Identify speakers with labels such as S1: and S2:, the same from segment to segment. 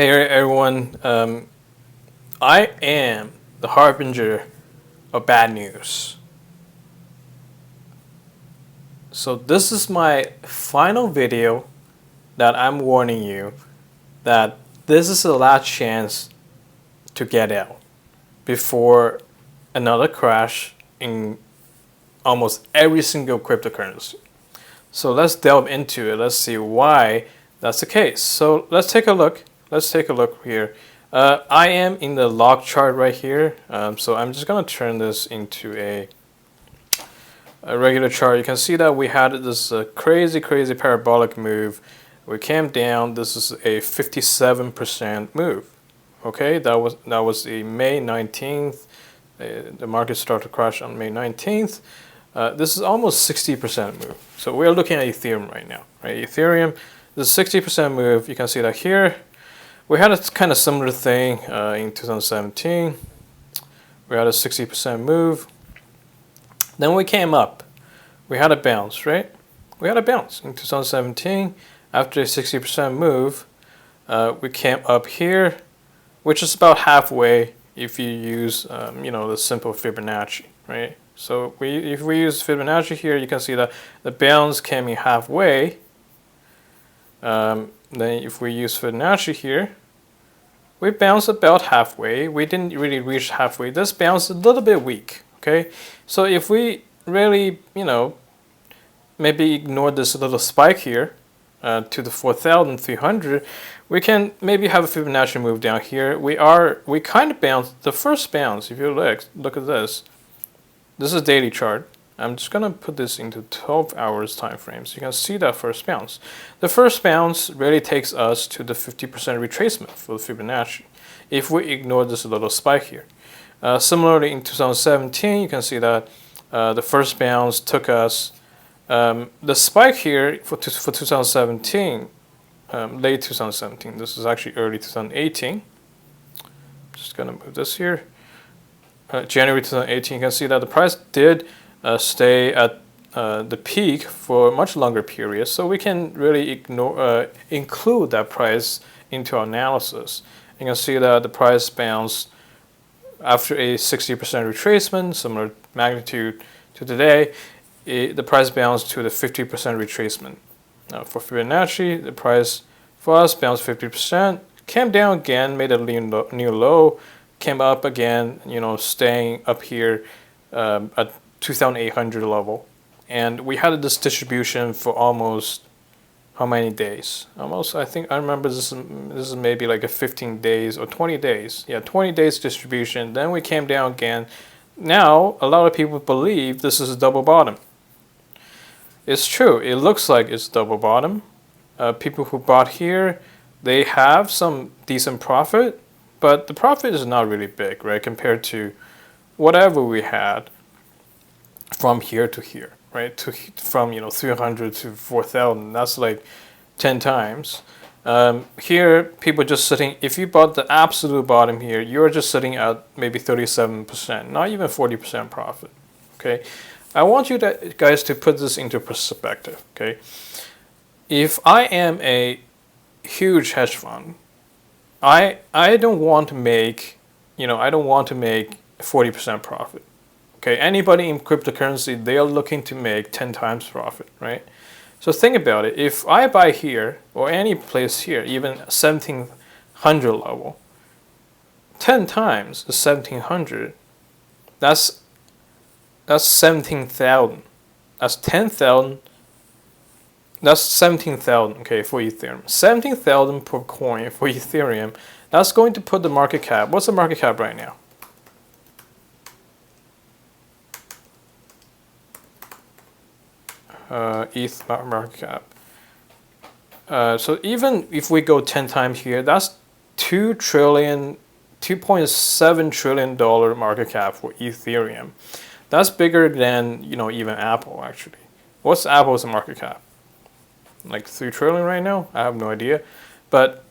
S1: Hey everyone, I am the harbinger of bad news. So this is my final video that I'm warning you that this is the last chance to get out before another crash in almost every single cryptocurrency. So let's delve into it. Let's see why that's the case. So let's take a look. Let's take a look here. I am in the log chart right here. So I'm just going to turn this into a regular chart. You can see that we had this crazy parabolic move. We came down. This is a 57% move. Okay, that was the May 19th. The market started to crash on May 19th. This is almost 60% move. So we're looking at Ethereum right now. Right? Ethereum, the 60% move. You can see that here. We had a kind of similar thing in 2017. We had a 60% move. Then we came up. We had a bounce, right? We had a bounce in 2017. After a 60% move, we came up here, which is about halfway if you use, the simple Fibonacci, right? So if we use Fibonacci here, you can see that the bounce came in halfway. Then if we use Fibonacci here, we bounced about halfway. We didn't really reach halfway. This bounced a little bit weak, okay? So if we really, maybe ignore this little spike here to the 4,300, we can maybe have a Fibonacci move down here. We kind of bounced the first bounce. If you look at this. This is a daily chart. I'm just going to put this into 12 hours time frame so you can see that first bounce. The first bounce really takes us to the 50% retracement for the Fibonacci if we ignore this little spike here. Similarly, in 2017, you can see that the first bounce took us, the spike here for 2017, late 2017, this is actually early 2018. Just going to move this here. January 2018, you can see that the price did stay at the peak for a much longer period, so we can really include that price into our analysis. You can see that the price bounced after a 60% retracement, similar magnitude to today. The price bounced to the 50% retracement. Now for Fibonacci, the price for us bounced 50%, came down again, made a new low, came up again, staying up here at 2,800 level, and we had this distribution for almost how many days? Almost, I remember this is maybe like a 15 days or 20 days. Yeah, 20 days distribution. Then we came down again. Now a lot of people believe this is a double bottom. It's true. It looks like it's double bottom. People who bought here, they have some decent profit. But the profit is not really big, right, compared to whatever we had from here to here, right, from 300 to 4,000. That's like 10 times. Here, people just sitting. If you bought the absolute bottom here, you're just sitting at maybe 37%, not even 40% profit. Okay, I want you guys to put this into perspective. Okay, if I am a huge hedge fund, I don't want to make, I don't want to make 40% profit. Okay, anybody in cryptocurrency, they are looking to make 10 times profit, right? So think about it. If I buy here or any place here, even 1,700 level, 10 times the 1,700, that's 17,000. That's 10,000. That's 17,000, okay, for Ethereum. 17,000 per coin for Ethereum. That's going to put the market cap. What's the market cap right now? ETH market cap. So even if we go 10 times here, that's $2.7 trillion market cap for Ethereum. That's bigger than even Apple actually. What's Apple's market cap? Like 3 trillion right now? I have no idea, but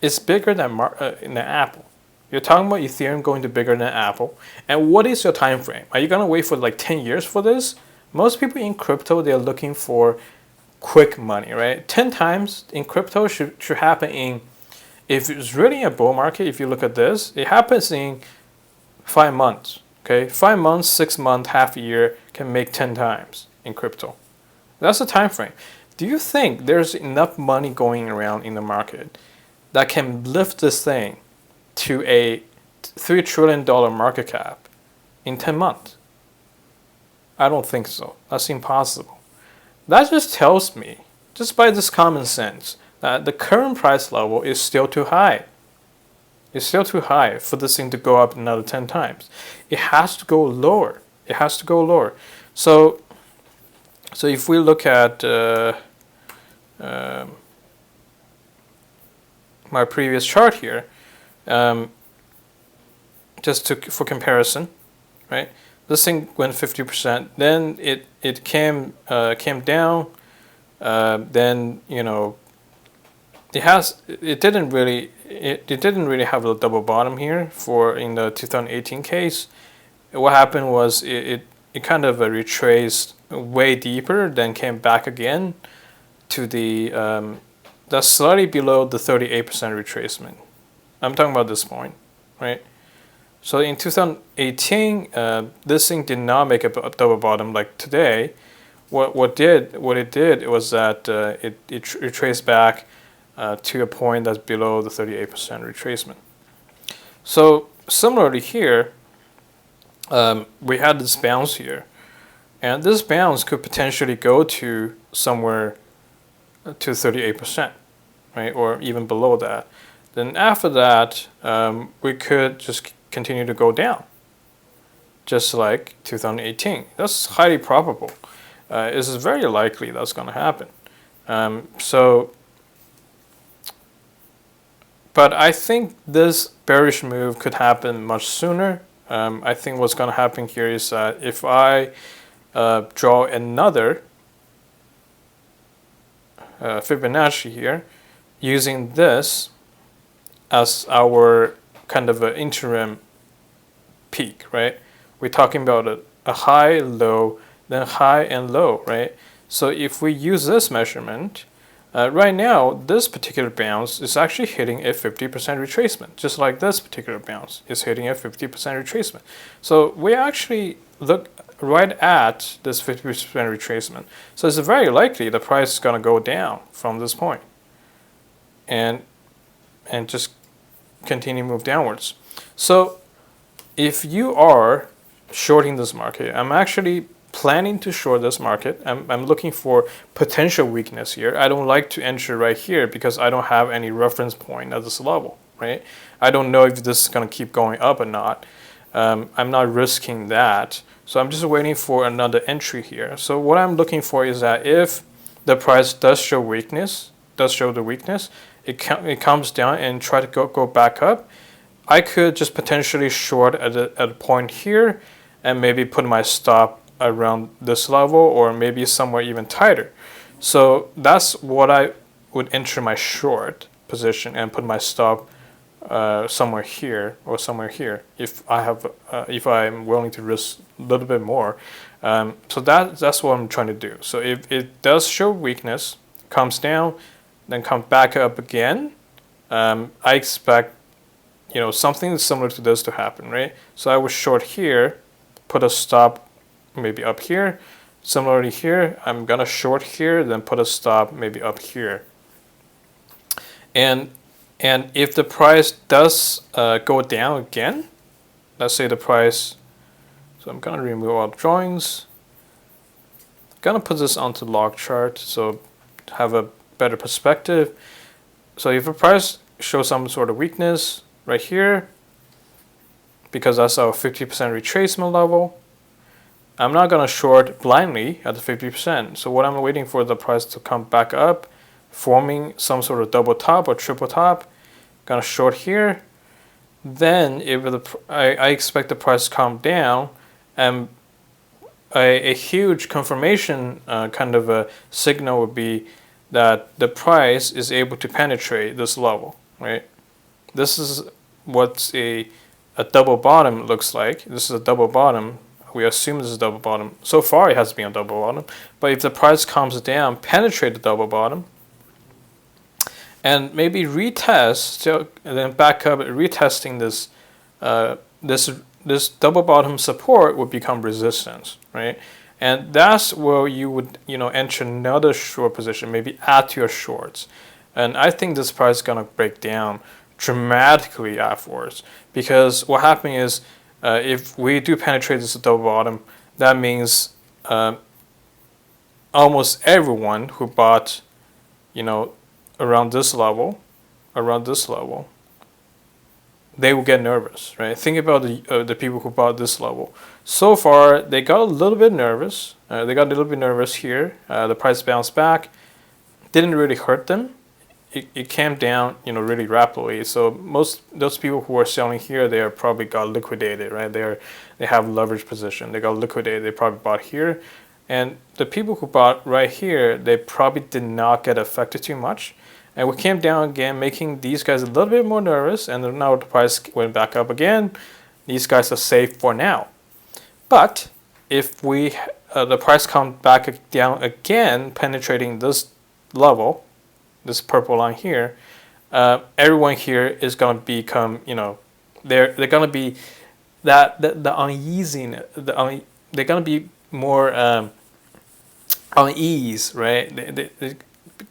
S1: it's bigger than Apple. You're talking about Ethereum going to bigger than Apple. And what is your time frame? Are you gonna wait for like 10 years for this? Most people in crypto, they're looking for quick money, right? 10 times in crypto should happen in if it's really a bull market, if you look at this, it happens in 5 months. Okay, 5 months, 6 months, half a year can make 10 times in crypto. That's the time frame. Do you think there's enough money going around in the market that can lift this thing to a $3 trillion market cap in 10 months? I don't think so. That's impossible. That just tells me, just by this common sense, that the current price level is still too high. It's still too high for this thing to go up another 10 times. It has to go lower. It has to go lower. So if we look at my previous chart here, for comparison, right? This thing went 50%. Then it came down. Then it didn't really have a double bottom here in the 2018 case. What happened was it kind of retraced way deeper, then came back again to that's slightly below the 38% retracement. I'm talking about this point, right? So in 2018, this thing did not make a double bottom like today. What it did was that it retraced back to a point that's below the 38% retracement. So similarly here, we had this bounce here, and this bounce could potentially go to somewhere to 38%, right, or even below that. Then after that, we could just continue to go down, just like 2018. That's highly probable. This is very likely that's going to happen. But I think this bearish move could happen much sooner. I think what's going to happen here is that if I draw another Fibonacci here, using this as our kind of an interim peak, right? We're talking about a high, low, then high and low, right? So if we use this measurement, right now, this particular bounce is actually hitting a 50% retracement, just like this particular bounce is hitting a 50% retracement. So we actually look right at this 50% retracement. So it's very likely the price is going to go down from this point and just continue to move downwards. So if you are shorting this market, I'm actually planning to short this market. I'm looking for potential weakness here. I don't like to enter right here because I don't have any reference point at this level, right? I don't know if this is going to keep going up or not. I'm not risking that. So I'm just waiting for another entry here. So what I'm looking for is that if the price does show weakness, it comes down and try to go back up, I could just potentially short at a point here and maybe put my stop around this level or maybe somewhere even tighter. So that's what I would enter my short position and put my stop somewhere here or somewhere here if I'm willing to risk a little bit more. So that's what I'm trying to do. So if it does show weakness, comes down, then comes back up again, I expect something similar to this to happen, right? So I would short here, put a stop maybe up here. Similarly here, I'm gonna short here, then put a stop maybe up here. And if the price does go down again, let's say the price, so I'm gonna remove all the drawings. I'm gonna put this onto log chart so to have a better perspective. So if the price shows some sort of weakness right here, because that's our 50% retracement level, I'm not going to short blindly at the 50%. So what I'm waiting for the price to come back up, forming some sort of double top or triple top. Going to short here. Then I expect the price to come down, and a huge confirmation kind of a signal would be that the price is able to penetrate this level, right? This is what a double bottom looks like. This is a double bottom. We assume this is a double bottom. So far it has been a double bottom. But if the price comes down, penetrate the double bottom, and maybe retest, so, and then back up, retesting this, this double bottom support would become resistance, right? And that's where you would, enter another short position, maybe add to your shorts. And I think this price is gonna break down dramatically afterwards, because what happened is, if we do penetrate this double bottom, that means almost everyone who bought, around this level, they will get nervous, right? Think about the people who bought this level. So far, they got a little bit nervous. Here. The price bounced back. Didn't really hurt them. It came down, really rapidly. So most those people who are selling here, they are probably got liquidated, right? They have leverage position. They got liquidated. They probably bought here, and the people who bought right here, they probably did not get affected too much. And we came down again, making these guys a little bit more nervous. And now the price went back up again. These guys are safe for now. But if the price comes back down again, penetrating this level, this purple line here, everyone here is going to become, they're going to be the uneasiness, they're going to be more unease, right? They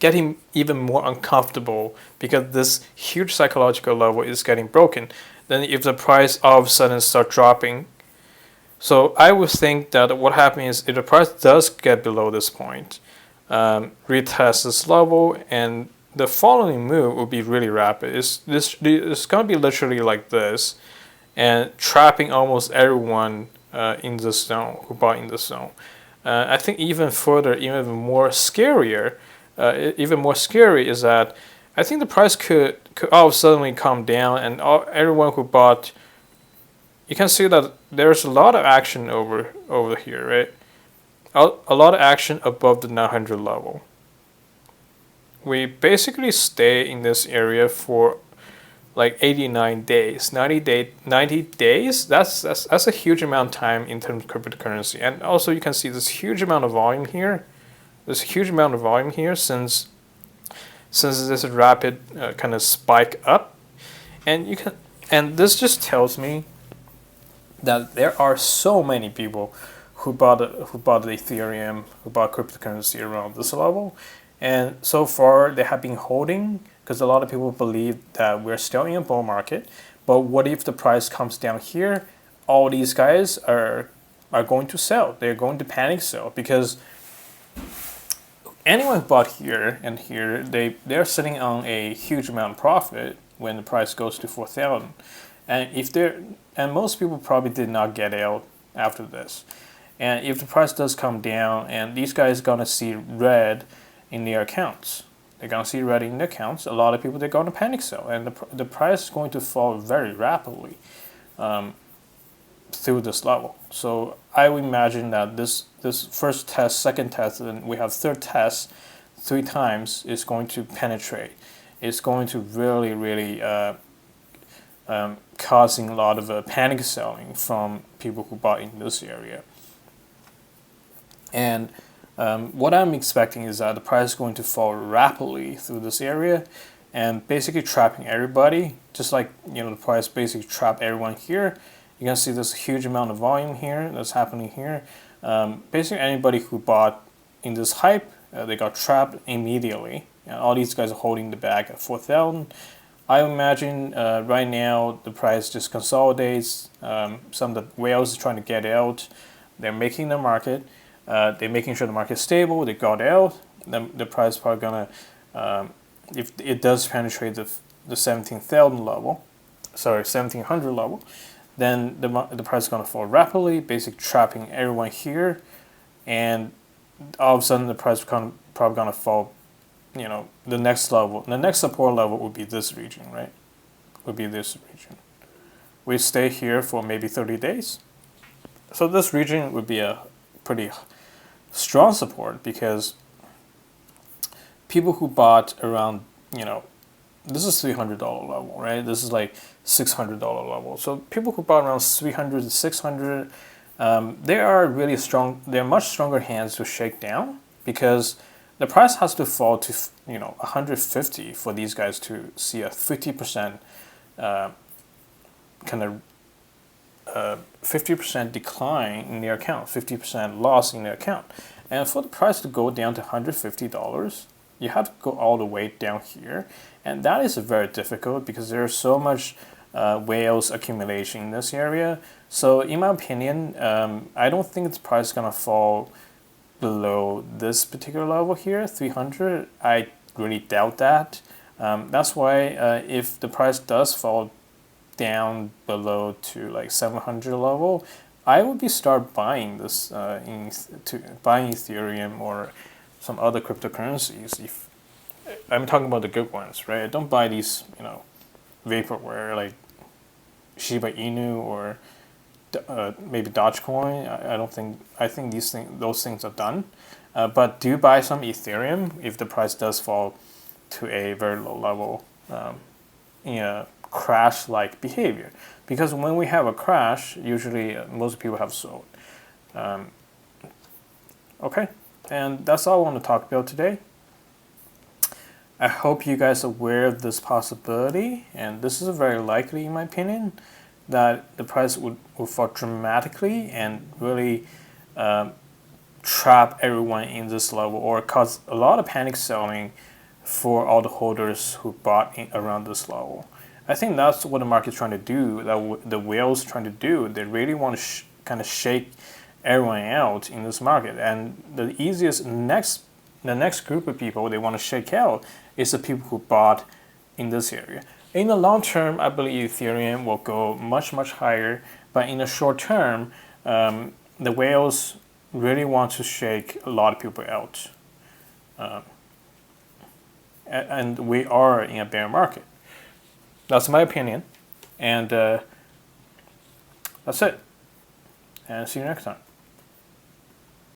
S1: getting even more uncomfortable because this huge psychological level is getting broken. Then if the price all of a sudden start dropping, so I would think that what happens is if the price does get below this point, retest this level, and the following move will be really rapid. It's going to be literally like this, and trapping almost everyone in this zone who bought in this zone. I think even further, even more scary is that I think the price could all of a sudden come down, and everyone who bought, you can see that there's a lot of action over here, right? A lot of action above the 900 level. We basically stay in this area for like 89 days, 90 days. That's a huge amount of time in terms of cryptocurrency. And also you can see this huge amount of volume here. There's a huge amount of volume here since this rapid kind of spike up, and this just tells me that there are so many people who bought the Ethereum, who bought cryptocurrency around this level, and so far they have been holding because a lot of people believe that we're still in a bull market. But what if the price comes down here? All these guys are going to sell. They're going to panic sell because anyone bought here and here, they're sitting on a huge amount of profit when the price goes to 4,000, and most people probably did not get out after this. And if the price does come down, and these guys gonna see red in their accounts, they're gonna see red in their accounts. A lot of people, they're gonna panic sell, and the price is going to fall very rapidly through this level. So I would imagine that this first test, second test, and we have third test 3 times is going to penetrate. It's going to really causing a lot of panic selling from people who bought in this area. And what I'm expecting is that the price is going to fall rapidly through this area and basically trapping everybody, just like the price basically trapped everyone here. You can see this huge amount of volume here that's happening here. Basically anybody who bought in this hype, they got trapped immediately. And all these guys are holding the bag at 4,000. I imagine right now the price just consolidates. Some of the whales are trying to get out. They're making the market. They're making sure the market's stable. They got out. The price is probably gonna, if it does penetrate the 17,000 level, sorry, 1,700 level, then the price is gonna fall rapidly, basically trapping everyone here, and all of a sudden the price is probably gonna fall. The next level, the next support level would be this region, right? Would be this region. We stay here for maybe 30 days. So this region would be a pretty strong support because people who bought around, this is $300 level, right? This is like $600 level. So people who bought around 300 to 600, they are really strong. They're much stronger hands to shake down because the price has to fall to 150 for these guys to see a 50% kind of 50% decline in their account, 50% loss in their account. And for the price to go down to $150, you have to go all the way down here. And that is very difficult because there's so much whales accumulation in this area. So in my opinion, I don't think the price is going to fall below this particular level here, 300. I really doubt that. That's why if the price does fall down below to like 700 level, I would be start buying this buying Ethereum or some other cryptocurrencies. If I'm talking about the good ones, right? Don't buy these vaporware like Shiba Inu or maybe Dogecoin. I think those things are done. But do buy some Ethereum if the price does fall to a very low level in a crash-like behavior. Because when we have a crash, usually most people have sold. Okay, and that's all I want to talk about today. I hope you guys are aware of this possibility, and this is very likely, in my opinion, that the price would fall dramatically and really trap everyone in this level or cause a lot of panic selling for all the holders who bought in around this level. I think that's what the market's trying to do, that the whales trying to do. They really want to kind of shake everyone out in this market. And the next group of people they want to shake out is the people who bought in this area. In the long term, I believe Ethereum will go much, much higher. But in the short term, the whales really want to shake a lot of people out. And we are in a bear market. That's my opinion. And that's it. And see you next time.